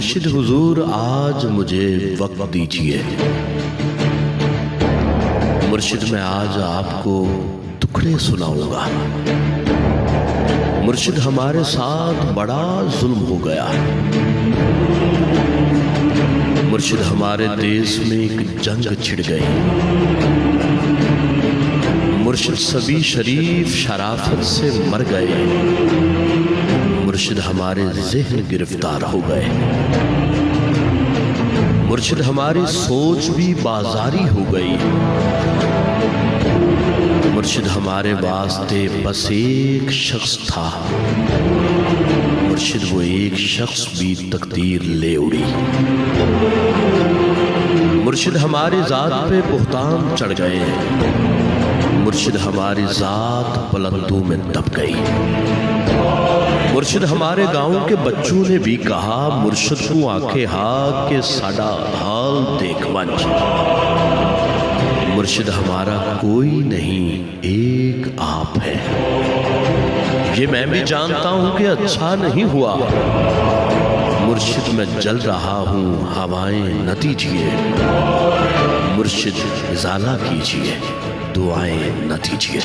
मुर्शिद हुजूर आज मुझे वक्त दीजिए। मुर्शिद मैं आज आपको टुकड़े सुनाऊंगा। मुर्शिद हमारे साथ बड़ा जुल्म हो गया। मुर्शिद हमारे देश में एक जंग छिड़ गई। मुर्शिद सभी शरीफ शराफत से मर गए। मुर्शिद हमारे ज़हन गिरफ्तार हो गए। मुर्शिद हमारी सोच भी बाजारी हो गई। मुर्शिद हमारे वास्ते बस एक शख्स था। मुर्शिद वो एक शख्स भी तकदीर ले उड़ी। मुर्शिद हमारी जात पे बुहतान चढ़ गए। मुर्शिद हमारी जात बुलंदों में दब गई। मुर्शिद हमारे गांव के बच्चों ने भी कहा, मुर्शिद को आंखें हा के साडा हाल देख मंच। मुर्शिद हमारा कोई नहीं, एक आप है। ये मैं भी जानता हूं कि अच्छा नहीं हुआ। मुर्शिद मैं जल रहा हूं, हवाएं न दीजिए। मुर्शिद इजाला कीजिए, दुआएं न दीजिए।